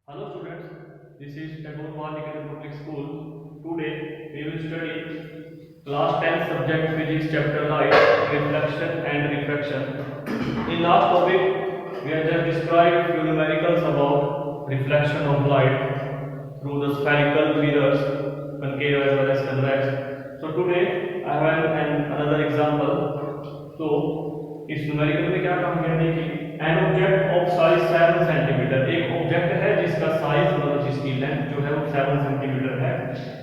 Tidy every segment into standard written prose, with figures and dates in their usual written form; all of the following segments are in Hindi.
Hello students, this is Tagore Baliketan Public School. Today we will study class 10 subject physics chapter light, reflection and refraction. In last topic we have just described few numericals about reflection of light through the spherical mirrors, concave as well as convex. So today I have another example. So इस न्यूमेरिकल में क्या काम किया देखिए an object of size 7 centimetre, एक ऑब्जेक्ट है जिसका साइज मतलब जिसकी लेंथ जो है वो 7 सेंटीमीटर है,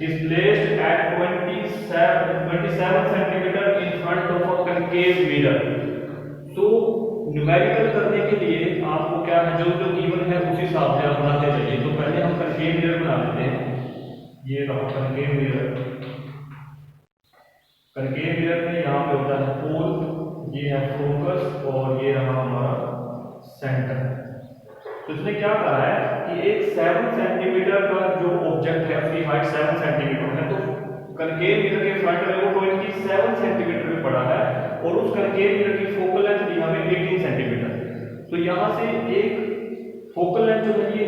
is placed at 27 centimetre in front of a concave mirror. तो न्यूमेरिकल करने के लिए आपको क्या है, जो जो गिवन है उस हिसाब से आप बनाते जाइए। तो पहले हम कनकेव मिरर बना लेते हैं। ये रहा कनकेव मिरर। कनकेव मिरर में यहाँ पे होता है पोल, ये है फोकस और ये रहा हमारा सेंटर। तो इसने क्या कहा है कि एक 7 सेंटीमीटर का जो ऑब्जेक्ट है उसकी हाइट 7 सेंटीमीटर है, तो कनकेव मिरर के फ्रंट में वो 27 सेंटीमीटर में पड़ा है और उस कनकेव मिरर की फोकल लेंथ दी हमें 18 सेंटीमीटर। तो यहाँ से एक फोकल लेंथ जो है ये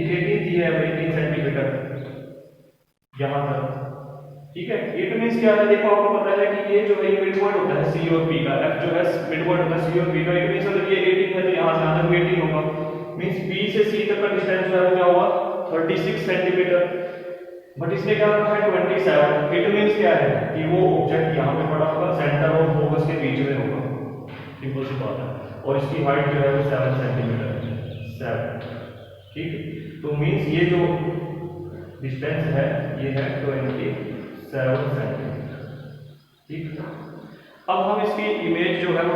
18 दी है 18 सेंटीमीटर यहाँ तक, ठीक है। इट मींस क्या है, देखो आपको पता है कि ये जो है मिड पॉइंट होता है सी और पी का, एफ जो है मिड पॉइंट होता है सी और पी का। इट मींस अगर ये 18 है तो यहाँ से यहाँ तक 18 होगा, मींस बी से सी तक का डिस्टेंस जो है वो क्या होगा 36 सेंटीमीटर। बट इसने क्या रखा है 27। इट मींस क्या है कि वो ऑब्जेक्ट यहाँ पे पड़ा होगा, सेंटर और फोकस के बीच में होगा, सिंपल सी बात है। और इसकी हाइट जो है वो 7 सेंटीमीटर है, 7, ठीक। तो मींस ये जो डिस्टेंस है ये है 27 सेंटीमीटर, ठीक। अब हम इसकी इमेज जो है वो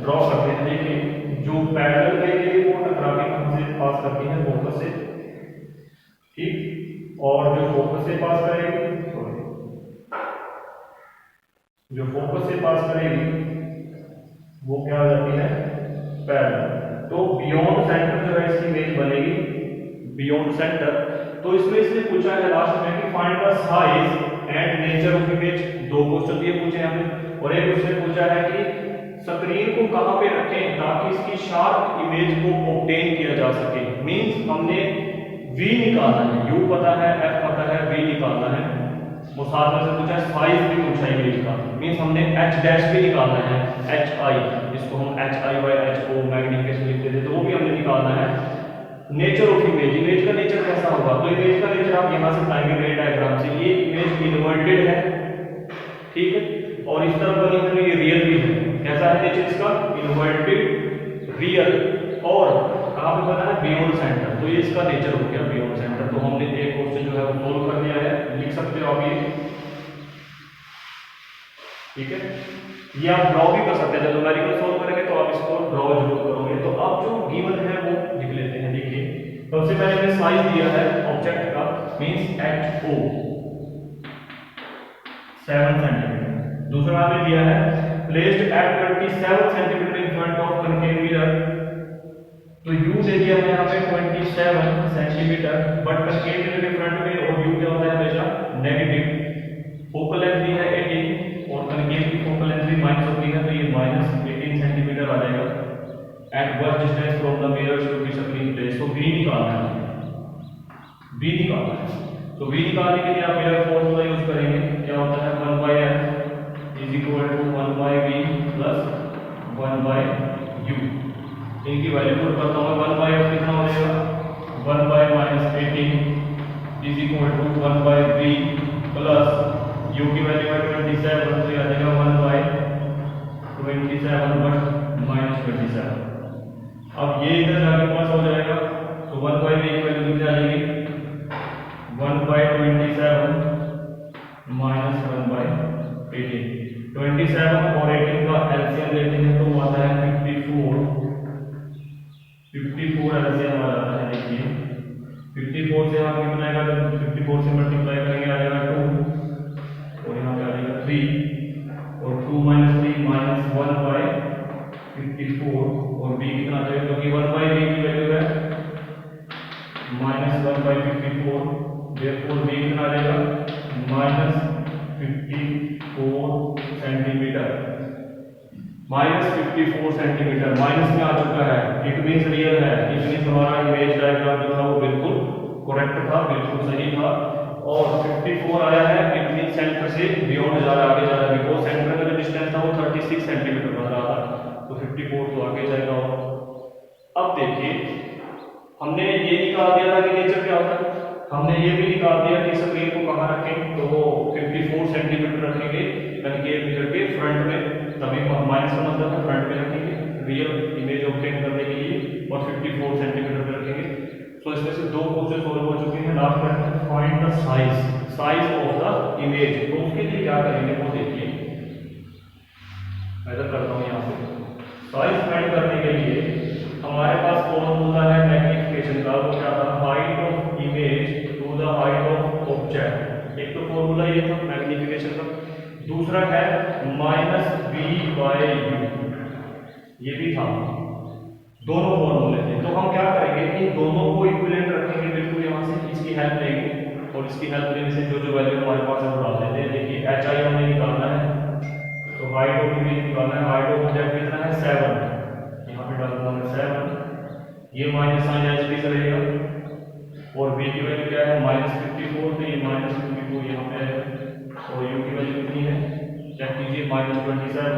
ड्रॉ करते हैं। देखिए जो पैरेलल रहेगी वो टकरा के हमसे पास करती है फोकस से, ठीक। और जो फोकस से पास करेगी, जो फोकस से पास करेगी वो क्या हो जाती है पैरेलल। तो बियॉन्ड सेंटर जो है इसकी इमेज बनेगी बियॉन्ड सेंटर। तो इसमें इसने पूछा है लास्ट में कि find the size and nature of image. दो क्वेश्चन ये पूछे हमें, और एक उसने पूछा है कि स्क्रीन को कहां पे रखें ताकि इसकी शार्प इमेज को ऑब्टेन किया जा सके। मींस हमने v निकालना है, u पता है, f पता है, v निकालना है। वो साथ में से पूछा साइज भी पूछा इमेज का, मींस हमने h डैश भी निकालना है, hi, जिसको हम hi/ho मैग्निफिकेशन लिखते थे, तो वो भी हमने निकालना है। नेचर ऑफ इमेज, इमेज का नेचर कैसा होगा, तो इमेज का नेचर आप यहां से बताएंगे रे डायग्राम से। ये इमेज इन्वर्टेड है, ठीक है, और इस तरफ बनी हुई ये रियल भी है। कैसा है नेचर इसका, इन्वर्टेड, रियल, और कहां पे बना है बियॉन्ड सेंटर। तो ये इसका नेचर हो गया बियॉन्ड सेंटर। तो हमने एक क्वेश्चन जो है वो सोल्व कर दिया है, लिख सकते हो आप ये, ठीक है। ये आप ड्रॉ भी कर सकते हैं, जब न्यूमेरिकल सोल्व करेंगे तो आप इसको ड्रॉ जरूर करोगे। तो अब जो गिवन है वो लिख लेते हैं। देखिए सबसे पहले हमने साइज दिया है ऑब्जेक्ट का, मींस ho 7 सेंटीमीटर। दूसरा हमने दिया है placed at 27 centimetre in front of concave mirror. तो u दे दिया है यहाँ पे 27 सेंटीमीटर, बट कनकेव मिरर के फ्रंट में और u क्या होता है हमेशा नेगेटिव। फोकल लेंथ दी है 18 और कनकेव की फोकल लेंथ भी माइनस होती है, तो ये -18 सेंटीमीटर आ जाएगा। At what distance from the mirror should be screen place. तो v निकालना है, v निकालना है। तो v निकालने के लिए आप मिरर फॉर्मूला यूज करेंगे। क्या होता है 1/f is equal to 1/v plus 1/u। इनकी वैल्यू पुट करता हूं, 1/f कितना हो जाएगा 1/-18 is equal to 1/v plus u की वैल्यू है 27, तो ये आ जाएगा 1/27 बट -27। अब ये इधर जाके प्लस हो जाएगा, तो 1/v की वैल्यू कितनी आ जाएगी 1/27 माइनस 1/18। 27 और 18 का एलसीएम लेते हैं तो आता है 54 एलसीएम आ जाता है। देखिए 54 से हम कितना आएगा, 54 से मल्टीप्लाई करेंगे आ जाएगा 2 और यहाँ पे आ जाएगा 3 और 2 - 3 -1/54 और b कितना आ जाएगा, क्योंकि 1/v की वैल्यू है -1/54, therefore b कितना आ जाएगा -54 सेंटीमीटर। -54 सेंटीमीटर, माइनस में आ चुका है, इट मीन्स रियल है, इट मीन्स हमारा इमेज डायग्राम जो था वो बिल्कुल करेक्ट था, बिल्कुल सही था। और 54 आया है, इट मीन्स सेंटर से बियॉन्ड जा रहा है, आगे जा रहा है, बिकॉज सेंटर का जो डिस्टेंस था वो 36 सेंटीमीटर बन रहा था, तो 54 तो आगे जाएगा। अब देखिए, हमने ये निकाल दिया था कि नेचर क्या होता है, हमने ये भी निकाल दिया कि स्क्रीन को कहाँ रखें, तो वो 54 सेंटीमीटर रखेंगे, यानी कि 1 मीटर के फ्रंट में, तभी माइनस का मतलब है फ्रंट में रखेंगे रियल इमेज ऑब्टेन करने के लिए, और 54 सेंटीमीटर पे रखेंगे। तो इसमें से दो क्वेश्चन सॉल्व हो चुके हैं। Last question, find the size of the image. तो उसके लिए क्या करेंगे वो देखिए, मैं इधर करता हूँ यहाँ पे। साइज फाइंड करने के लिए हमारे पास फॉर्मूला है मैग्नीफिकेशन का, वो क्या था, height of image to the height of object. एक तो फॉर्मूला ये था मैग्नीफिकेशन का, दूसरा है -b/u, ये भी था, दोनों फॉर्मूले थे। तो हम क्या करेंगे, इन दोनों को इक्विवेलेंट रखेंगे बिल्कुल, यहाँ से इसकी हेल्प लेंगे, और इसकी हेल्प लेने से जो जो वैल्यू हमारे पास है वो डाल देते हैं। देखिए एच आई हमने निकालना है, तो हाइट ऑफ इमेज निकालना है, हाइट ऑफ ऑब्जेक्ट कितना है 7, यहाँ पे डालना है 7, ये माइनस साइन एच भी रहेगा, और v की वैल्यू क्या है -54, तो ये -54 यहाँ पे है, और u की वैल्यू कितनी है चेक कीजिए, -27,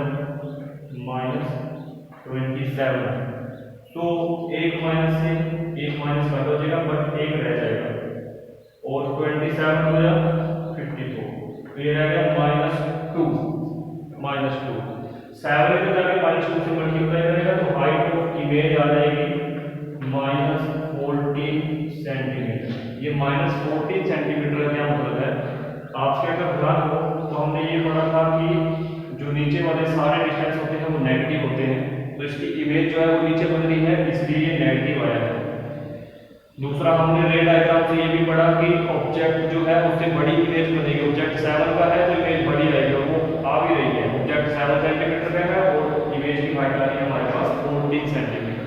तो एक माइनस से एक माइनस कर हो जाएगा, बट एक रह जाएगा, और 27 हो जाएगा 54, तो ये रह गया -2, 7 में जाके -2 से मल्टीप्लाई करेगा, तो हाइट ऑफ इमेज आ जाएगी -14 सेंटीमीटर। ये -14 सेंटीमीटर का क्या मतलब है, आपके अगर ध्यान हो तो हमने ये पढ़ा था कि जो नीचे वाले सारे डिस्टेंस होते हैं वो नेगेटिव होते हैं, तो इसकी इमेज जो है वो नीचे बन रही है, इसलिए ये नेगेटिव आया है। दूसरा हमने रे डायग्राम से ये भी पढ़ा कि ऑब्जेक्ट जो है उससे बड़ी इमेज बनेगी, ऑब्जेक्ट 7 का है तो इमेज बड़ी आएगी, और वो आ भी रही है, ऑब्जेक्ट 7 सेंटीमीटर का है और इमेज की हाइट आ रही है हमारे पास 14 सेंटीमीटर।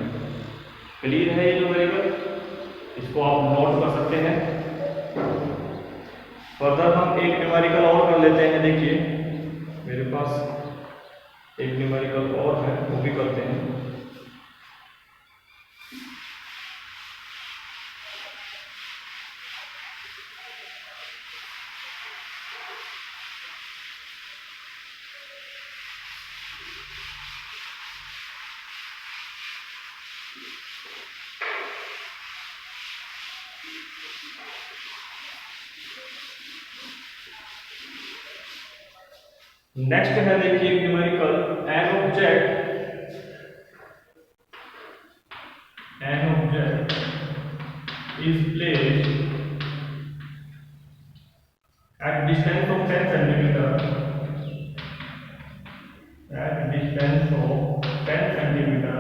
क्लियर है ये जो वेरिएबल, इसको आप नोट कर सकते हैं। फर्दर हम एक न्यूमेरिकल और कर लेते हैं। देखिए मेरे पास एक न्यूमेरिकल और है, वो भी करते हैं। नेक्स्ट है देखिए numerical, an object is placed at distance of 10 centimeter, at distance of 10 centimeter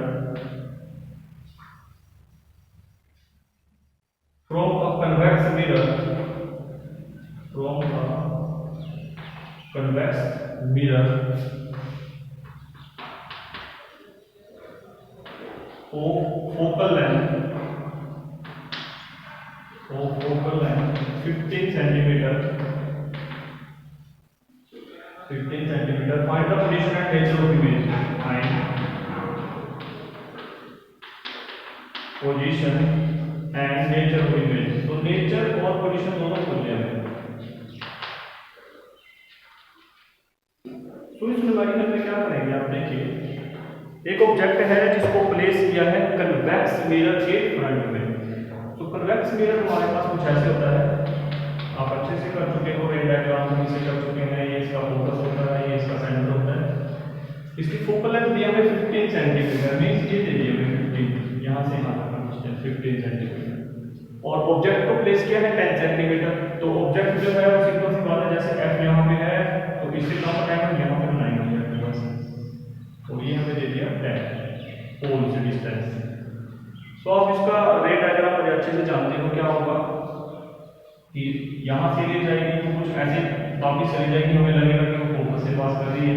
from a convex mirror, from a convex mirror of focal length 15 centimeter, 15 centimeter. Find the position and nature of image. Find position and nature of image. तो nature और position दोनों खोल लिया मैंने। तो इस न्यूमेरिकल में क्या करेंगे आप देखिए, एक ऑब्जेक्ट है जिसको प्लेस किया है कन्वेक्स मिरर के फ्रंट में। तो कन्वेक्स मिरर हमारे पास कुछ ऐसे होता है, आप अच्छे से कर चुके हो, रेड डायग्राम से कर चुके हैं, ये इसका फोकस होता है, ये इसका सेंटर होता है। इसकी फोकल लेंथ दिया है 15 सेंटीमीटर, मींस ये दे दिया है 15, यहाँ से यहाँ तक डिस्टेंस 15 सेंटीमीटर, और ऑब्जेक्ट को प्लेस किया है 10 सेंटीमीटर। तो ऑब्जेक्ट जो है वो सिंपल सी बात है, जैसे एफ यहाँ पे है तो इससे कम बनाएंगे, यहाँ पे बनाएंगे बस, तो ये हमें दे दिया 10 पोल से डिस्टेंस। तो आप इसका रे डायग्राम बड़े अच्छे से जानते हो, क्या होगा कि यहाँ से ले जाएगी तो कुछ ऐसे वापिस चली जाएगी, हमें लगेगा कि वो फोकस से पास कर रही है।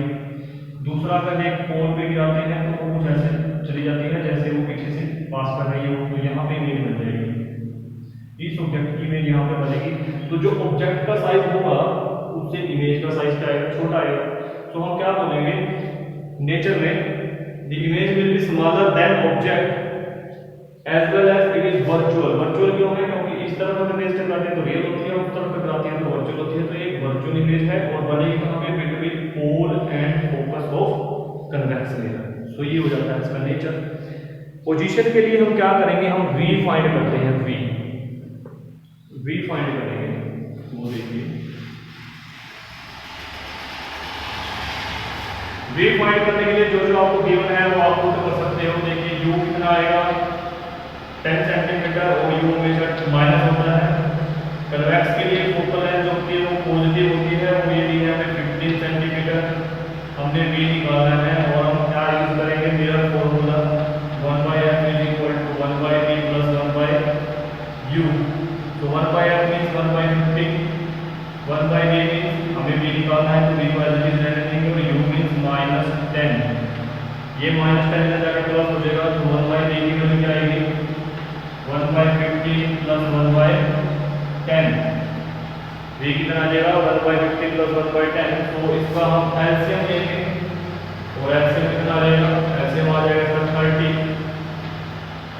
दूसरा अगर एक पोल पे गिराते हैं तो वो कुछ ऐसे चली जाती है जैसे वो पीछे से पास कर रही है, तो यहाँ पे इमेज बन जाएगी, इस ऑब्जेक्ट की इमेज यहाँ पे बनेगी। तो जो ऑब्जेक्ट का साइज होगा उससे इमेज का साइज क्या आएगा, छोटा आएगा। तो हम क्या बोलेंगे, नेचर में the image will be smaller than object as well as it is virtual। Virtual क्यों है? क्योंकि इस तरफ अगर इमेज टकराती है तो रियल होती है, उस तरफ टकराती है तो वर्चुअल होती है। तो ये वर्चुअल इमेज है और बनेगी कहां पे? Between pole and focus of convex mirror. So ये हो जाता है इसका नेचर। पोजीशन के लिए हम क्या करेंगे? हम v फाइंड करते हैं। v फाइंड करेंगे, वो देखिए v फाइंड करने के लिए जो जो आपको गिवन है वो आप पुट कर सकते हो। देखिए u कितना आएगा? 10 सेंटीमीटर और u हमेशा माइनस होता है। कन्वेक्स के लिए फोकल लेंथ जो होती है वो पॉजिटिव होती है, वो ये दी है हमें 15 सेंटीमीटर। हमने v निकालना है और हम क्या यूज करेंगे? Mirror formula 1/f = 1/b + 1/u। तो 1/f मींस 1/15, 1/b मींस हमें v निकालना है तो v को एज इट इज रहने देंगे और u मींस -10। ये -10 में जाकर प्लस हो जाएगा तो 1/b की वैल्यू क्या आएगी? 1/15 + 1/10। v कितना आ जाएगा? 1/15 + 1/10। तो इसका हम एलसीएम लेंगे और एलसीएम कितना आ जाएगा? एलसीएम आ जाएगा इसका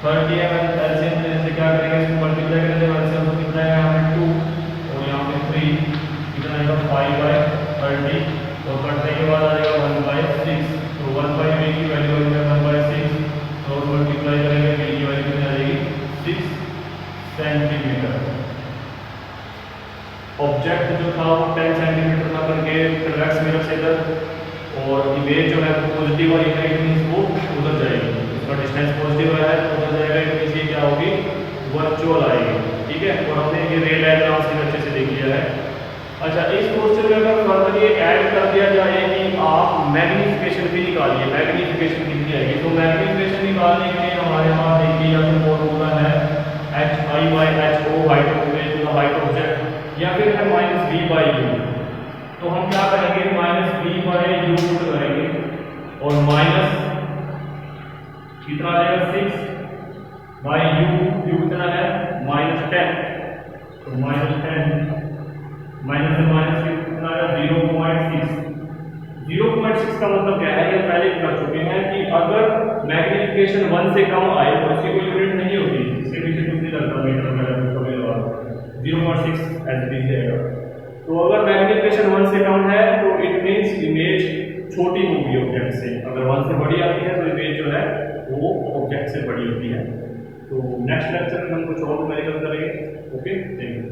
30 है। एलसीएम लेने से क्या करेंगे? इसको मल्टीप्लाई करेंगे। एलसीएम तो कितना है? यहाँ पे 2 और यहाँ पे 3, कितना आएगा? 5/30 और कटने के बाद आ जाएगा 1/6। तो 1/b की वैल्यू हो जाएगा 1/6 और मल्टीप्लाई करेंगे b की वैल्यू कितनी आ जाएगी? 6 सेंटीमीटर। ऑब्जेक्ट जो था वो 10 सेंटीमीटर था करके कन्वेक्स मिरर से इधर और इमेज जो है वो पॉजिटिव वाली है, इट मींस वो उधर जाएगी। इसका डिस्टेंस पॉजिटिव है तो उधर जाएगा, इट मींस ये क्या होगी? वर्चुअल आएगी। ठीक है, और हमने ये रे डायग्राम से अच्छे से देख लिया है। अच्छा, इस क्वेश्चन में अगर फर्दर ये ऐड कर दिया जाए कि आप मैग्नीफिकेशन भी निकालिए, मैग्नीफिकेशन कितनी आएगी? तो मैग्नीफिकेशन निकालने के लिए हमारे पास देखिए या तो फॉर्मूला है hi/ho height of image, height object, या फिर है -v/u। तो हम क्या करेंगे? -v/u पुट करेंगे और माइनस कितना आ जाएगा? 6/u। u कितना है? -10। तो -10 माइनस से माइनस कितना आएगा? 0.6। 0.6 का मतलब क्या है? ये पहले कर चुके हैं कि अगर मैग्नीफिकेशन 1 से कम आए तो उसकी कोई यूनिट नहीं होती, इसके पीछे कुछ नहीं लगता मीटर वगैरह कभी लगा 0.6 एज इट जाएगा। तो अगर मैग्नीफिकेशन 1 से कम है तो इट मींस इमेज छोटी होगी ऑब्जेक्ट से। अगर 1 से बड़ी आती है तो इमेज जो है वो ऑब्जेक्ट से बड़ी होती है। तो नेक्स्ट लेक्चर में हम कुछ और न्यूमेरिकल करेंगे। Okay, thank you.